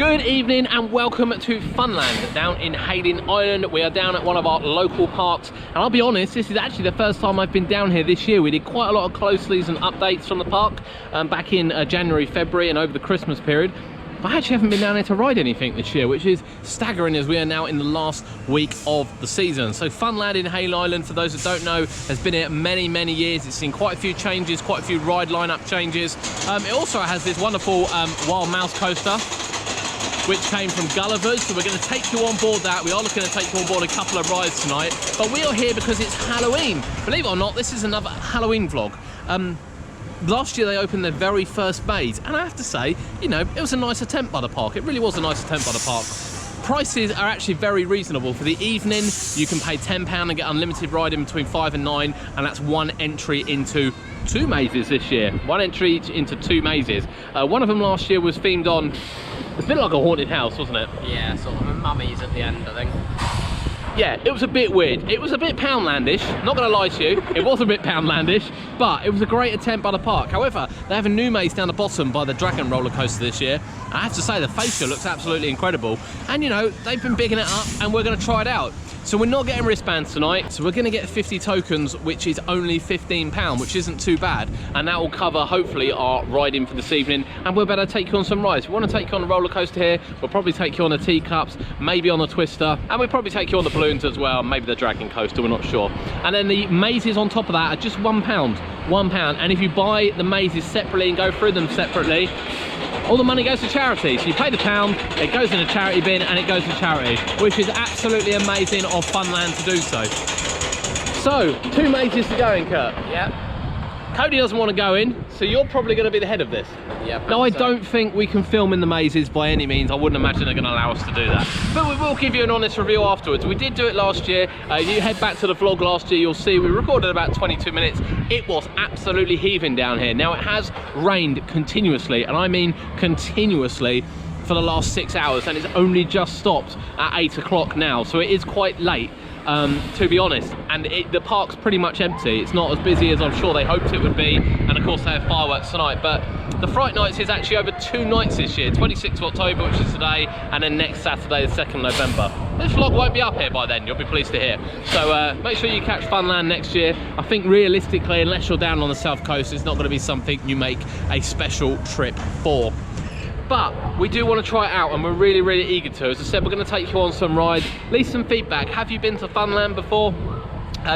Good evening and welcome to Funland down in Hayling Island. We are down at one of our local parks, and I'll be honest, this is actually the first time I've been down here this year. We did quite a lot of closelies and updates from the park back in January, February and over the Christmas period. But I actually haven't been down here to ride anything this year, which is staggering as we are now in the last week of the season. So Funland in Hayling Island, for those that don't know, has been here many years. It's seen quite a few changes, quite a few ride lineup changes. It also has this wonderful wild mouse coaster, which came from Gulliver's, so we're going to take you on board that. We are looking to take you on board a couple of rides tonight, but we are here because it's Halloween. Believe it or not, this is another Halloween vlog. Last year they opened their very first maze, and I have to say, you know, it was a nice attempt by the park. It really was a nice attempt by the park. Prices are actually very reasonable. For the evening, you can pay £10 and get unlimited riding between 5 and 9, and that's one entry into 2 mazes this year. One entry into 2 mazes. One of them last year was themed on, it's a bit like a haunted house, wasn't it? Yeah, sort of mummies at the end, I think. Yeah, it was a bit weird. It was a bit Poundlandish, not gonna lie to you. It was a bit Poundlandish, but it was a great attempt by the park. However, they have a new maze down the bottom by the Dragon roller coaster this year. I have to say, the fascia looks absolutely incredible. And you know, they've been bigging it up and we're gonna try it out. So we're not getting wristbands tonight, so we're gonna get 50 tokens, which is only £15, which isn't too bad. And that will cover, hopefully, our riding for this evening. And we're better take you on some rides. We wanna take you on the roller coaster here. We'll probably take you on the teacups, maybe on the twister, and we'll probably take you on the balloons as well, maybe the dragon coaster, we're not sure. And then the mazes on top of that are just £1. £1. And if you buy the mazes separately and go through them separately, all the money goes to charity. So you pay the £1, it goes in a charity bin and it goes to charity, which is absolutely amazing of Funland to do so. So, 2 mazes to go in, Kurt. Yeah. Cody doesn't want to go in, so you're probably going to be the head of this. Yeah. No, I don't think we can film in the mazes by any means. I wouldn't imagine they're going to allow us to do that. But we will give you an honest review afterwards. We did do it last year. If you head back to the vlog last year, you'll see we recorded about 22 minutes. It was absolutely heaving down here. Now, it has rained continuously, and I mean continuously, for the last 6 hours, and it's only just stopped at 8 o'clock now. So it is quite late. To be honest, and the park's pretty much empty. It's not as busy as I'm sure they hoped it would be, and of course they have fireworks tonight. But the Fright Nights is actually over 2 nights this year, 26th of October, which is today, and then next Saturday, the 2nd of November. This vlog won't be up here by then, you'll be pleased to hear. So make sure you catch Funland next year. I think realistically, unless you're down on the south coast, it's not going to be something you make a special trip for. But we do want to try it out, and we're really eager to. As I said, we're going to take you on some rides, leave some feedback. Have you been to Funland before?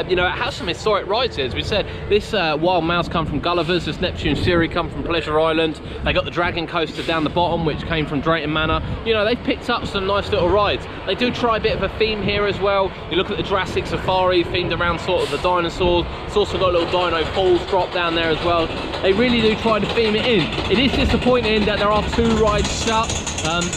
You know, it has some historic rides here. As we said, this wild mouse come from Gulliver's, this Neptune Siri come from Pleasure Island. They got the dragon coaster down the bottom, which came from Drayton Manor. You know, they've picked up some nice little rides. They do try a bit of a theme here as well. You look at the Jurassic Safari, themed around sort of the dinosaurs. It's also got a little Dino Falls drop down there as well. They really do try to theme it in. It is disappointing that there are 2 rides shut.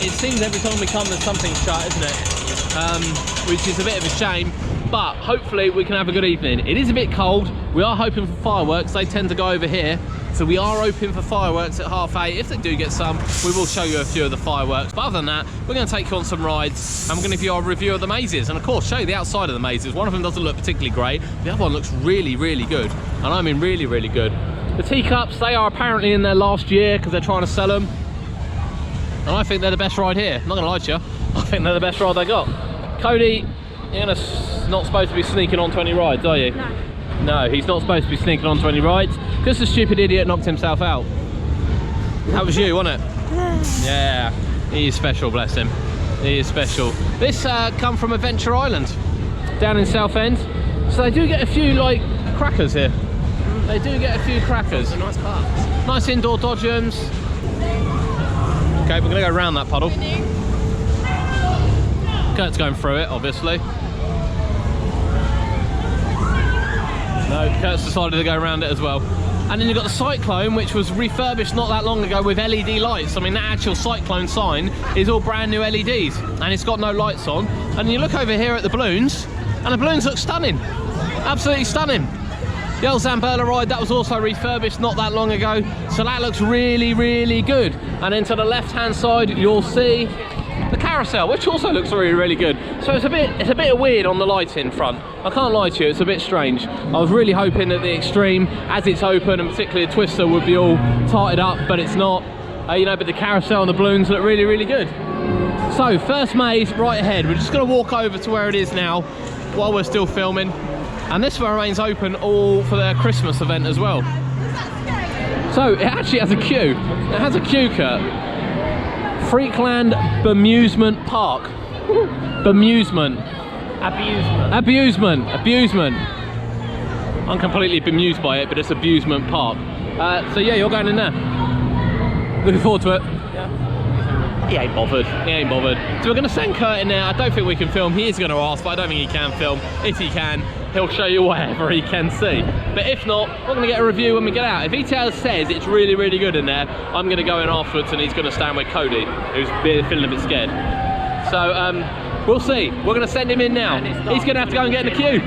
It seems every time we come there's something shut, isn't it? Which is a bit of a shame. But hopefully we can have a good evening. It is a bit cold. We are hoping for fireworks. They tend to go over here. So we are hoping for fireworks at 8:30. If they do get some, we will show you a few of the fireworks. But other than that, we're going to take you on some rides, and we're going to give you our review of the mazes. And of course, show you the outside of the mazes. One of them doesn't look particularly great. The other one looks really good. And I mean really good. The teacups, they are apparently in there last year because they're trying to sell them. And I think they're the best ride here. I'm not going to lie to you. I think they're the best ride they got. Cody, you're not supposed to be sneaking onto any rides, are you? No. No, he's not supposed to be sneaking onto any rides because the stupid idiot knocked himself out. That was you, wasn't it? Yeah, he is special, bless him. He is special. This come from Adventure Island down in Southend. So they do get a few, like, crackers here. They do get a few crackers. Nice parks. Nice indoor dodgems. Okay, we're going to go around that puddle. Kurt's going through it, obviously. No, Kurt's decided to go around it as well. And then you've got the Cyclone, which was refurbished not that long ago with LED lights. I mean, that actual Cyclone sign is all brand new LEDs, and it's got no lights on. And you look over here at the balloons, and the balloons look stunning. Absolutely stunning. The old Zambella ride, that was also refurbished not that long ago. So that looks really good. And then to the left-hand side, you'll see the carousel, which also looks really good. So it's a bit weird on the lighting front. I can't lie to you, it's a bit strange. I was really hoping that the Extreme, as it's open, and particularly the Twister, would be all tarted up, but it's not. you know, but the carousel and the balloons look really, really good. So, first maze right ahead. We're just going to walk over to where it is now while we're still filming. And this one remains open all for their Christmas event as well. So, it actually has a queue. It has a queue, Kurt. Freakland Bemusement Park. Bemusement. Abusement. I'm completely bemused by it, but it's Abusement Park. So yeah, you're going in there. Looking forward to it. Yeah. He ain't bothered. So we're going to send Kurt in there. I don't think we can film. He is going to ask, but I don't think he can film. If he can, he'll show you whatever he can see. But if not, we're going to get a review when we get out. If he says it's really, really good in there, I'm going to go in afterwards and he's going to stand with Cody, who's feeling a bit scared. So we'll see. We're going to send him in now. He's going to have to go and get in the queue.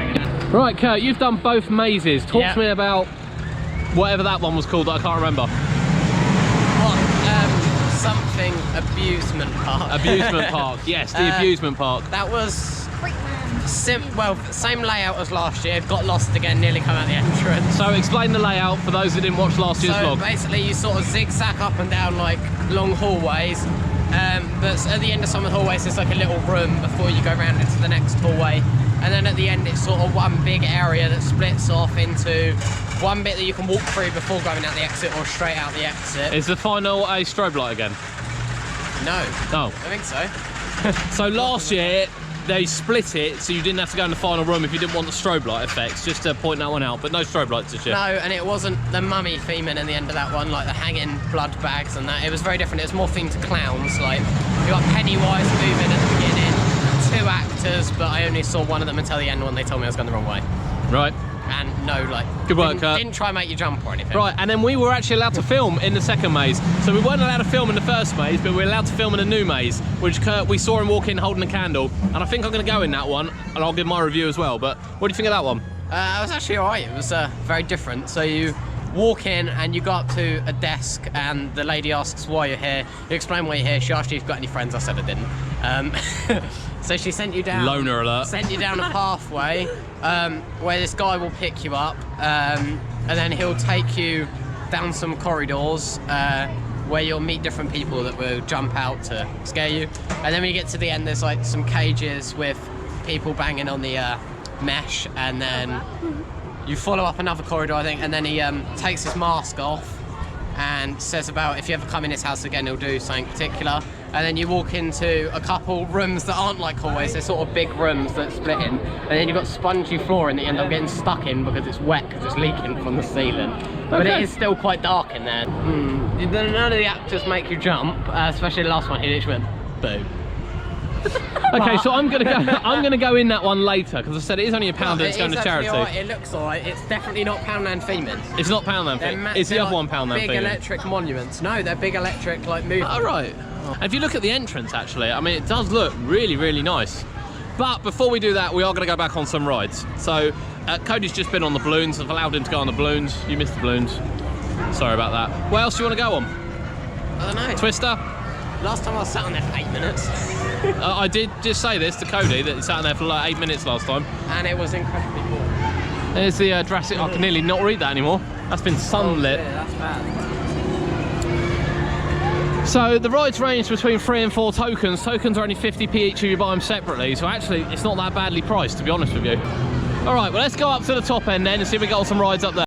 Right, Kurt, you've done both mazes. Talk to me about whatever that one was called that I can't remember. Something abusement park. Abusement park, yes, the abusement park. That was same layout as last year. Got lost again, nearly come out the entrance. So explain the layout for those who didn't watch last year's vlog. So basically, you sort of zigzag up and down like long hallways. But at the end of some of the hallways, there's like a little room before you go around into the next hallway. And then at the end, it's sort of one big area that splits off into one bit that you can walk through before going out the exit or straight out the exit. Is the final a strobe light again? No. Oh. I think so. So last year, they split it so you didn't have to go in the final room if you didn't want the strobe light effects, just to point that one out, but no strobe lights this year. No, and it wasn't the mummy theming in the end of that one, like the hanging blood bags and that. It was very different. It was more themed to clowns. Like, you got Pennywise moving at the beginning, 2 actors, but I only saw one of them until the end when they told me I was going the wrong way. Right. And no, like, good work, Kurt. Didn't try and make you jump or anything. Right, and then we were actually allowed to film in the second maze. So we weren't allowed to film in the first maze, but we were allowed to film in a new maze, which Kurt, we saw him walk in holding a candle, and I think I'm going to go in that one, and I'll give my review as well. But what do you think of that one? It was actually alright. It was very different. So you walk in and you go up to a desk, and the lady asks why you're here. You explain why you're here. She asked you if you've got any friends. I said I didn't. So she sent you down. Loner alert. Sent you down a pathway where this guy will pick you up, and then he'll take you down some corridors where you'll meet different people that will jump out to scare you. And then when you get to the end, there's like some cages with people banging on the mesh, and then you follow up another corridor, I think, and then he takes his mask off and says about if you ever come in his house again, he'll do something particular. And then you walk into a couple rooms that aren't like hallways, they're sort of big rooms that split in. And then you've got spongy flooring that you end up getting stuck in because it's wet, because it's leaking from the ceiling. But it is still quite dark in there. None of the actors make you jump, especially the last one, he literally went, boom. Okay, so I'm gonna go in that one later, because I said it is only £1 and it's going to charity. Right, it looks alright. It's definitely not Poundland theming. It's not Poundland theming. Is the other one Poundland theming? Big electric monuments. No, they're big electric like movements. Oh, right. If you look at the entrance, actually, I mean, it does look really, really nice. But before we do that, we are going to go back on some rides. So Cody's just been on the balloons. I've allowed him to go on the balloons. You missed the balloons. Sorry about that. What else do you want to go on? I don't know. Twister? Last time I was sat on there for 8 minutes. I did just say this to Cody, that he sat on there for like 8 minutes last time. And it was incredibly cool. There's the Jurassic... I can nearly not read that anymore. That's been sunlit. Oh, yeah, that's bad. So the rides range between 3 and 4 tokens. Tokens are only 50p each if you buy them separately. So actually, it's not that badly priced, to be honest with you. All right, well, let's go up to the top end then and see if we got some rides up there.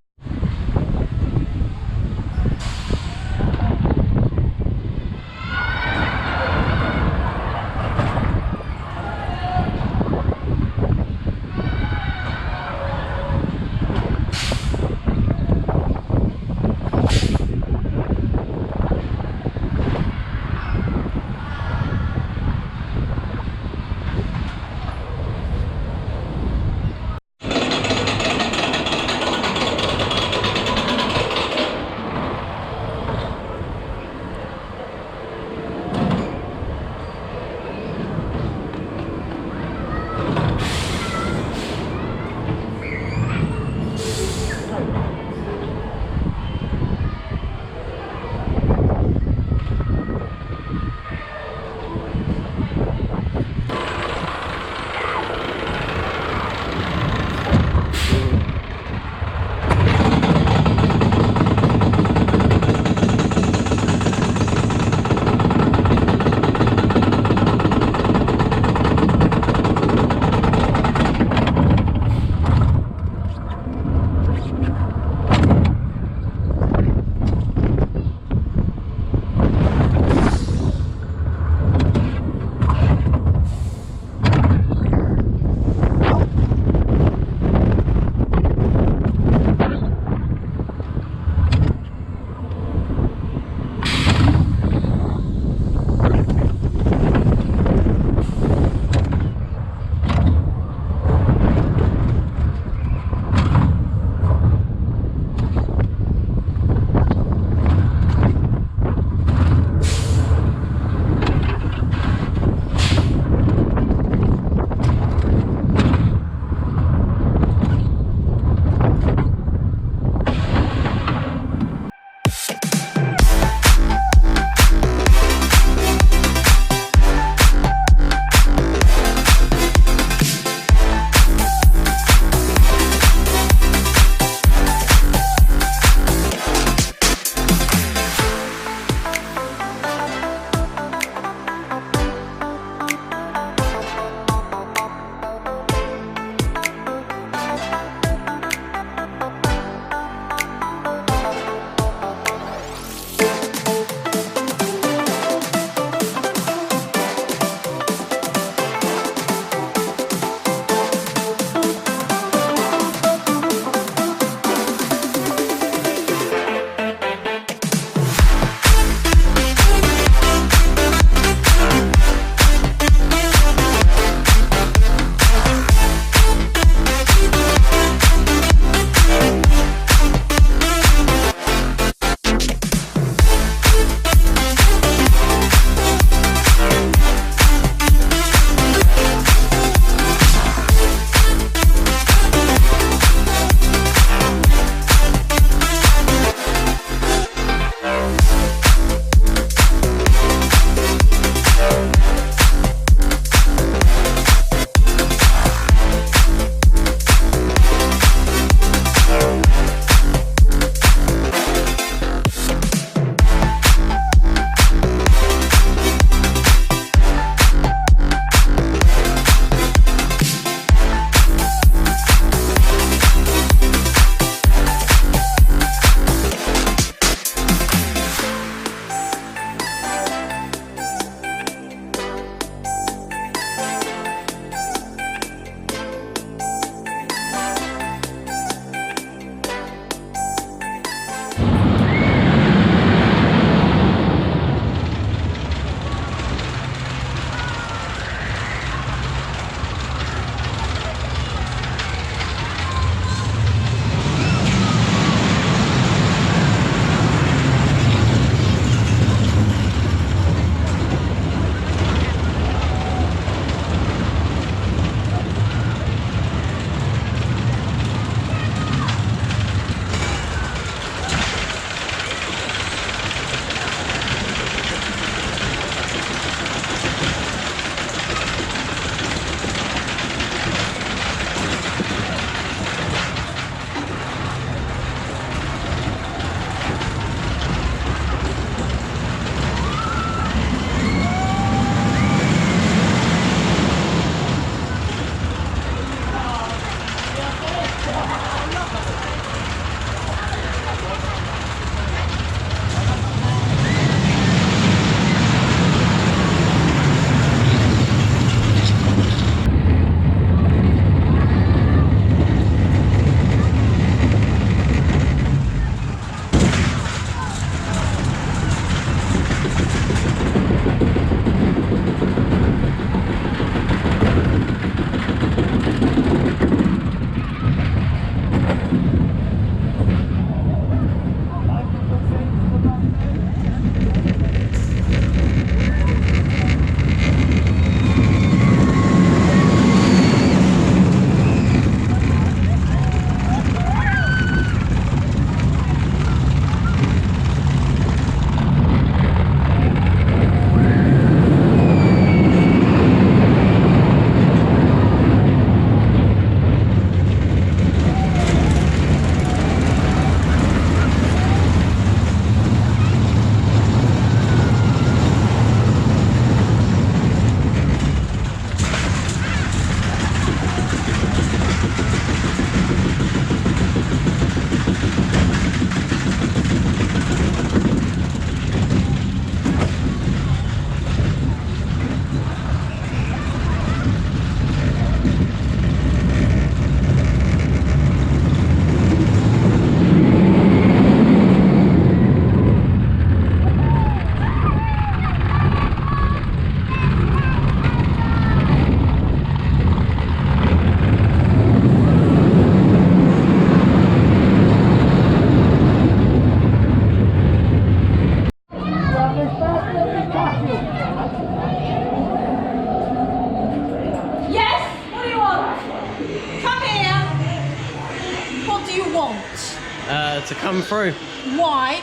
had to come through. Why?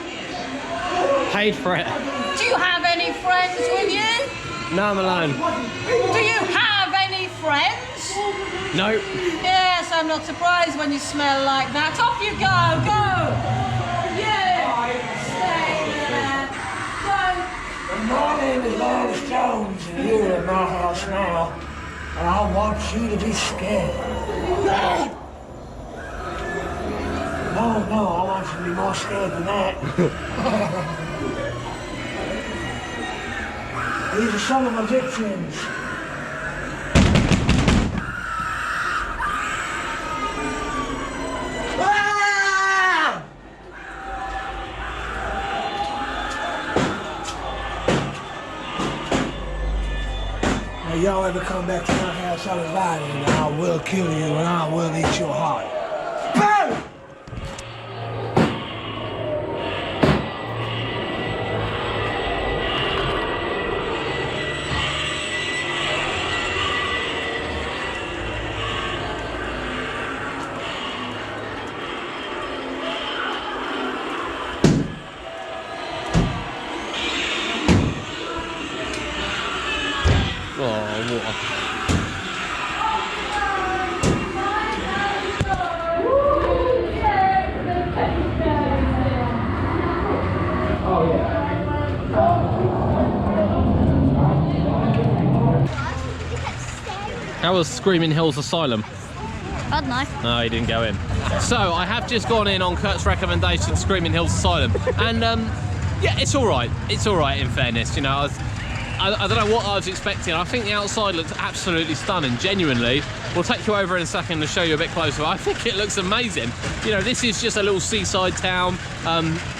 Paid for it. Do you have any friends with you? No, I'm alone. Do you have any friends? No. Yes, I'm not surprised when you smell like that. Off you go, go! Yeah! Stay there. Go! My name is Lawrence Jones, and you're in my house now, and I want you to be scared. No, I want you to be more scared than that. These are some of my victims. Ah! Now, y'all ever come back to my house uninvited, and I will kill you and I will eat your heart. Boom! How was Screaming Hills Asylum? I don't know. No, he didn't go in. So I have just gone in on Kurt's recommendation, Screaming Hills Asylum, and yeah, it's all right. It's all right in fairness. You know, I don't know what I was expecting. I think the outside looks absolutely stunning. Genuinely, we'll take you over in a second to show you a bit closer. I think it looks amazing. You know, this is just a little seaside town.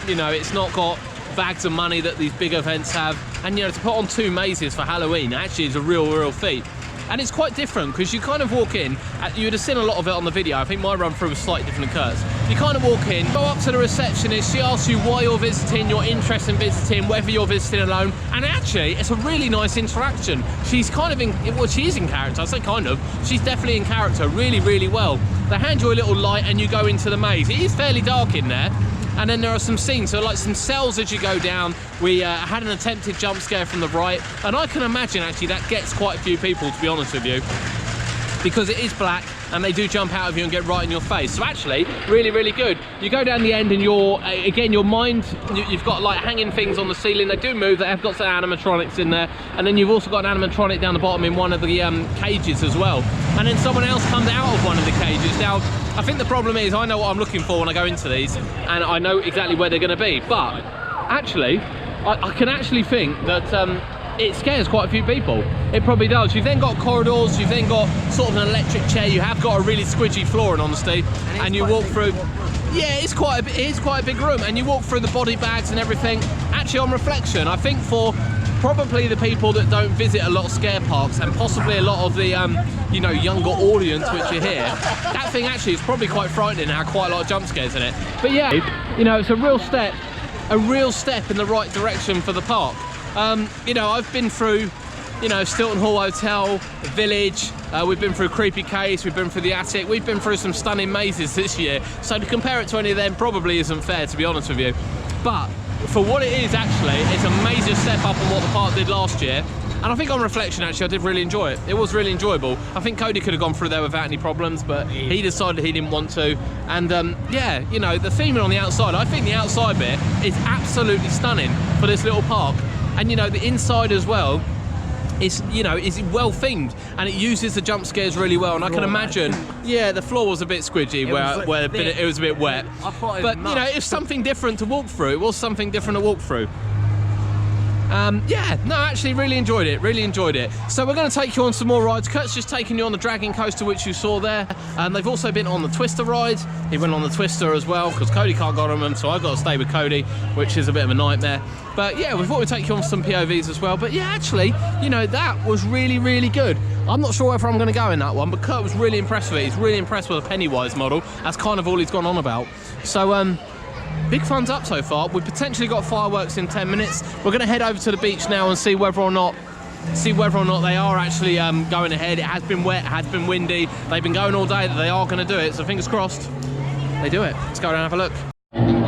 You know, it's not got bags of money that these big events have, and you know, to put on 2 mazes for Halloween actually is a real feat. And it's quite different because you kind of walk in, you would have seen a lot of it on the video. I think my run through was slightly different than Kurt's. You kind of walk in, go up to the receptionist, she asks you why you're visiting, your interest in visiting, whether you're visiting alone, and actually it's a really nice interaction. She's kind of in, well, she is in character, I say kind of, she's definitely in character really well. They hand you a little light and you go into the maze. It is fairly dark in there. And then there are some scenes, so like some cells as you go down. We had an attempted jump scare from the right, and I can imagine actually that gets quite a few people, to be honest with you, because it is black and they do jump out of you and get right in your face. So actually, really good. You go down the end and you're, again, your mind, you've got like hanging things on the ceiling. They do move, they have got some animatronics in there. And then you've also got an animatronic down the bottom in one of the cages as well. And then someone else comes out of one of the cages. Now, I think the problem is I know what I'm looking for when I go into these, and I know exactly where they're gonna be. But actually, I can actually think that it scares quite a few people. It probably does. You've then got corridors, you've then got sort of an electric chair, you have got a really squidgy floor in honesty, and you walk through, yeah, it is quite a big room, and you walk through the body bags and everything. Actually, on reflection, I think for probably the people that don't visit a lot of scare parks, and possibly a lot of the you know, younger audience which are here, that thing actually is probably quite frightening. It had quite a lot of jump scares in it. But yeah, you know, it's a real step in the right direction for the park. You know, I've been through, you know, Stilton Hall Hotel, the Village, we've been through Creepy Case, we've been through the Attic, we've been through some stunning mazes this year, so to compare it to any of them probably isn't fair, to be honest with you. But for what it is actually, it's a major step up on what the park did last year. And I think on reflection, actually, I did really enjoy it. It was really enjoyable. I think Cody could have gone through there without any problems, but he decided he didn't want to. And yeah, you know, the theming on the outside, I think the outside bit is absolutely stunning for this little park. And you know, the inside as well, is, you know, is well themed, and it uses the jump scares really well. And I can imagine, yeah, the floor was a bit squidgy, where it was a bit wet. But you know, it's something different to walk through. It was something different to walk through. Yeah, no, actually really enjoyed it. So we're going to take you on some more rides. Kurt's just taken you on the Dragon Coaster, which you saw there. And they've also been on the Twister ride. He went on the Twister as well, because Cody can't go on them, so I've got to stay with Cody, which is a bit of a nightmare. But yeah, we thought we'd take you on some POVs as well. But yeah, actually, you know, that was really good. I'm not sure whether I'm going to go in that one, but Kurt was really impressed with it. He's really impressed with the Pennywise model. That's kind of all he's gone on about. So, big thumbs up so far. We've potentially got fireworks in 10 minutes. We're going to head over to the beach now and see whether or not they are actually going ahead. It has been wet, it has been windy. They've been going all day that they are going to do it, so fingers crossed they do it. Let's go around and have a look.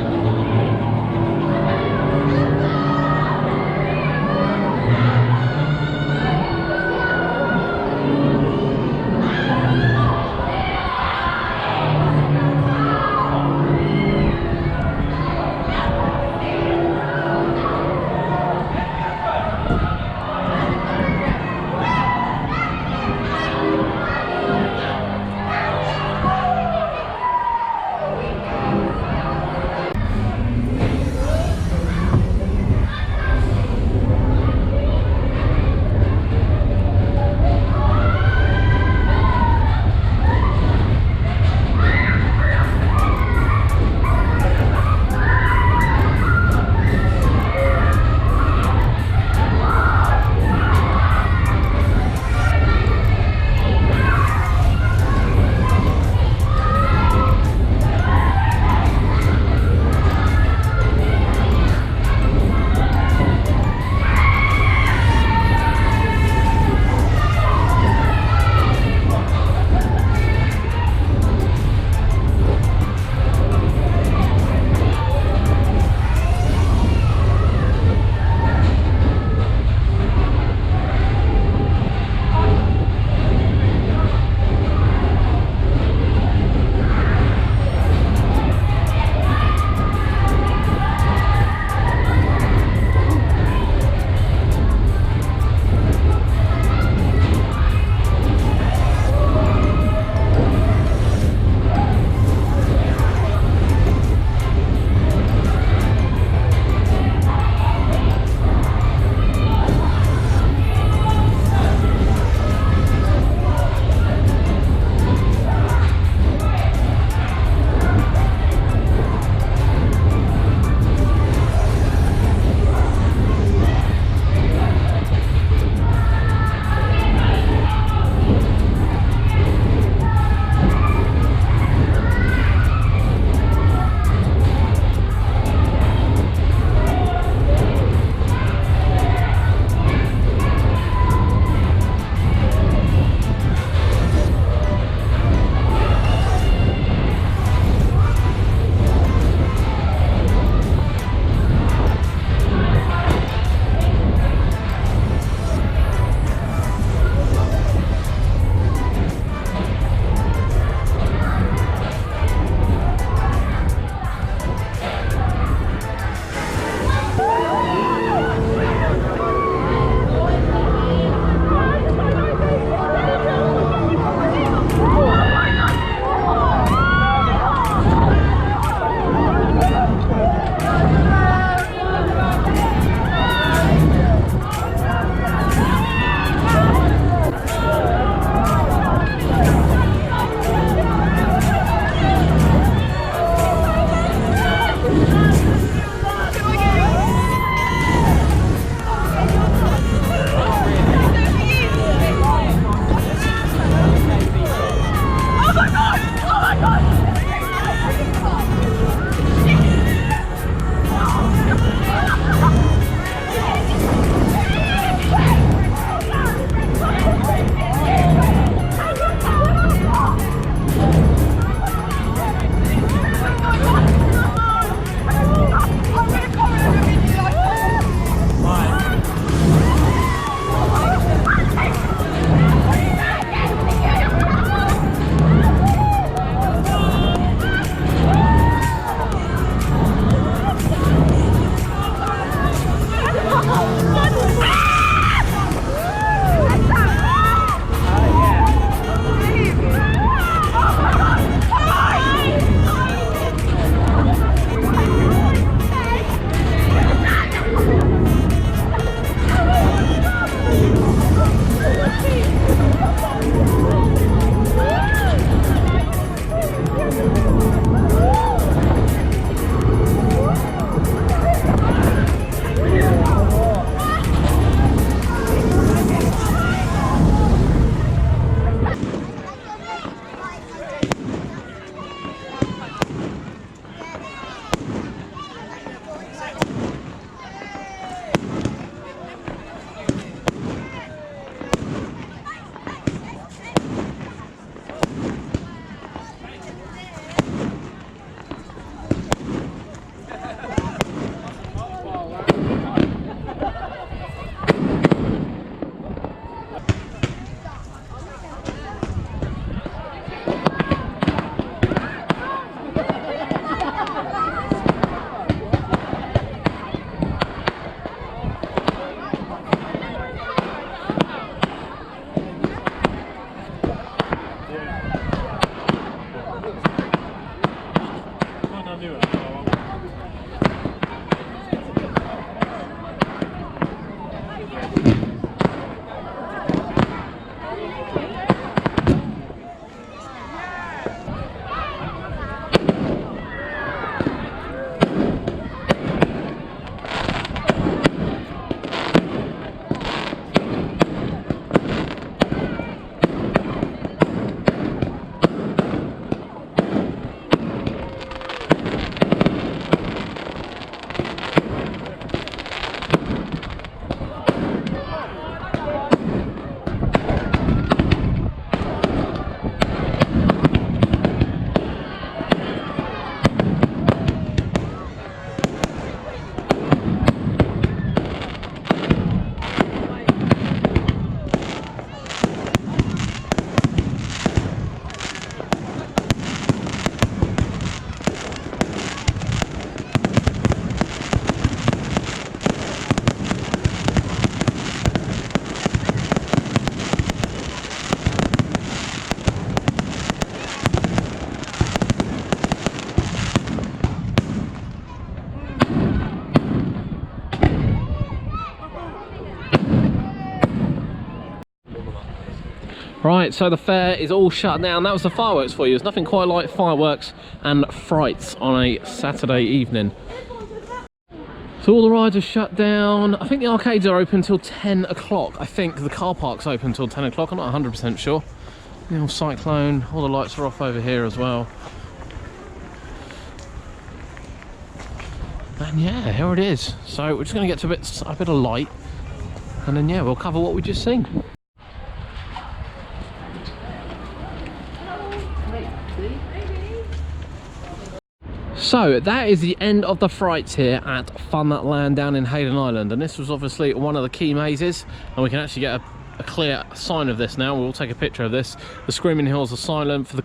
Right, so the fair is all shut down. That was the fireworks for you. There's nothing quite like fireworks and frights on a Saturday evening. So all the rides are shut down. I think the arcades are open until 10 o'clock. I think the car park's open until 10 o'clock. I'm not 100% sure. The old cyclone, all the lights are off over here as well. And yeah, here it is. So we're just going to get to a bit of light. And then yeah, we'll cover what we just seen. So that is the end of the frights here at Funland down in Hayling Island, and this was obviously one of the key mazes, and we can actually get a clear sign of this now. We'll take a picture of this. The Screaming Hills are silent for the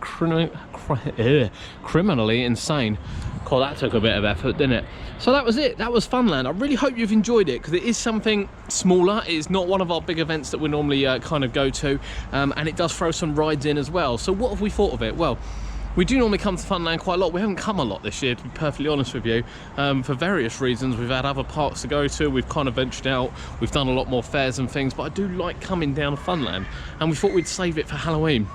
criminally insane. God, that took a bit of effort, didn't it? So that was it. That was Funland. I really hope you've enjoyed it, because it is something smaller. It's not one of our big events that we normally kind of go to, and it does throw some rides in as well. So what have we thought of it? Well, we do normally come to Funland quite a lot. We haven't come a lot this year, to be perfectly honest with you, for various reasons. We've had other parks to go to, we've kind of ventured out, we've done a lot more fairs and things, but I do like coming down to Funland, and we thought we'd save it for Halloween.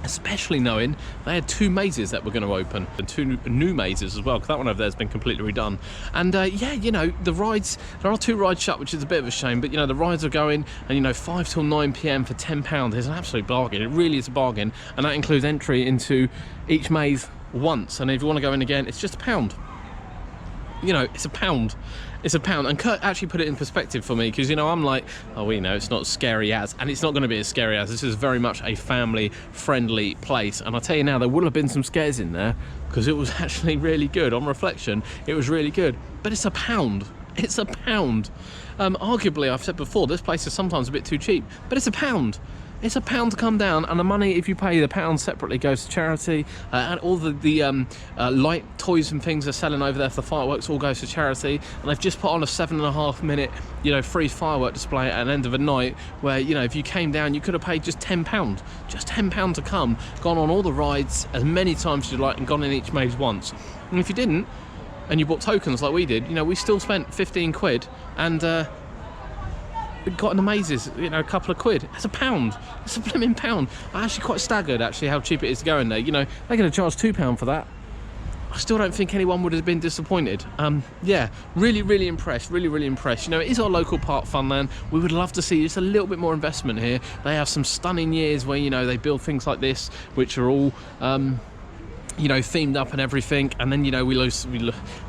Especially knowing they had 2 mazes that were going to open, and 2 new mazes as well, because that one over there has been completely redone. And yeah, you know, the rides, there are 2 rides shut, which is a bit of a shame, but you know, the rides are going, and you know, 5 till 9 p.m. for £10 is an absolute bargain. It really is a bargain, and that includes entry into each maze once, and if you want to go in again, it's just £1. You know, it's £1. It's £1. And Kurt actually put it in perspective for me, because you know, I'm like, oh, we know it's not scary as, and it's not going to be as scary as. This is very much a family friendly place, and I tell you now, there would have been some scares in there, because it was actually really good. On reflection, it was really good, but it's £1. It's £1. Arguably, I've said before, this place is sometimes a bit too cheap, but it's £1. It's £1 to come down, and the money, if you pay the £1 separately, goes to charity, and all the light toys and things they're selling over there for the fireworks all goes to charity. And they've just put on a 7.5 minute, you know, free firework display at the end of the night, where, you know, if you came down, you could have paid just £10, just £10 to come, gone on all the rides as many times as you like, and gone in each maze once. And if you didn't, and you bought tokens like we did, you know, we still spent 15 quid, and got in the mazes, you know, a couple of quid. It's £1. It's a blimmin' £1. I'm actually quite staggered, actually, how cheap it is to go in there. You know, they're going to charge £2 for that. I still don't think anyone would have been disappointed. Yeah, really impressed, really impressed. You know, it is our local park, Funland. We would love to see just a little bit more investment here. They have some stunning years where, you know, they build things like this, which are all you know, themed up and everything. And then, you know,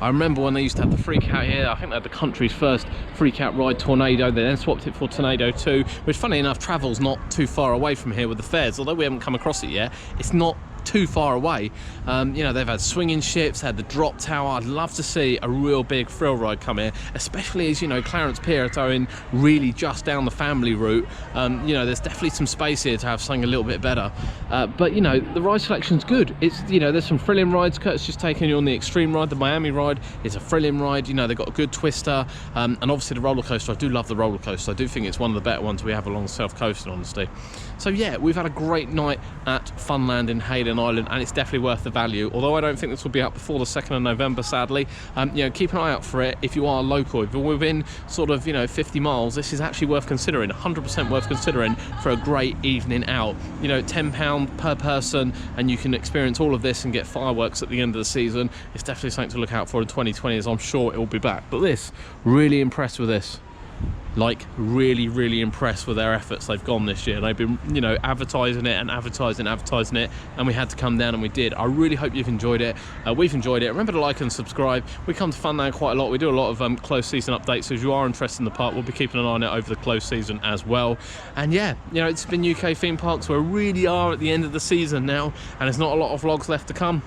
I remember when they used to have the freak out here. I think they had the country's first freak out ride, Tornado. They then swapped it for Tornado 2, which, funny enough, travel's not too far away from here with the fairs. Although we haven't come across it yet, it's not too far away. You know, they've had swinging ships, had the drop tower. I'd love to see a real big thrill ride come here, especially as, you know, Clarence Pier are going really just down the family route. You know, there's definitely some space here to have something a little bit better, but you know, the ride selection's good. It's, you know, there's some thrilling rides. Kurt's just taken you on the extreme ride. The Miami ride is a thrilling ride. You know, they've got a good twister, and obviously the roller coaster. I do love the roller coaster. I do think it's one of the better ones we have along the South Coast, in honesty. So yeah, we've had a great night at Funland in Hayling Island, and it's definitely worth the value. Although I don't think this will be out before the 2nd of November, sadly. You know, keep an eye out for it if you are local. If you're within sort of, you know, 50 miles, this is actually worth considering, 100% worth considering for a great evening out. You know, £10 per person, and you can experience all of this and get fireworks at the end of the season. It's definitely something to look out for in 2020, as I'm sure it will be back. But this, really impressed with this. Like, really impressed with their efforts they've gone this year. They've been, you know, advertising it and advertising it, and we had to come down, and we did. I really hope you've enjoyed it. We've enjoyed it. Remember to like and subscribe. We come to Funland quite a lot. We do a lot of closed season updates, so if you are interested in the park, we'll be keeping an eye on it over the closed season as well. And yeah, you know, it's been UK theme parks. We really are at the end of the season now, and there's not a lot of vlogs left to come,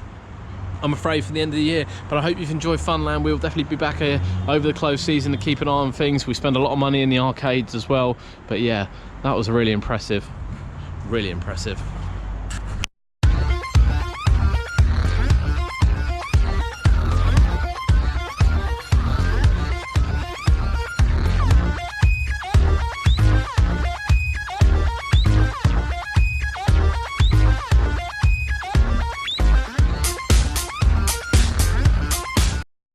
I'm afraid, for the end of the year. But I hope you've enjoyed Funland. We'll definitely be back here over the closed season to keep an eye on things. We spend a lot of money in the arcades as well. But yeah, that was really impressive. Really impressive.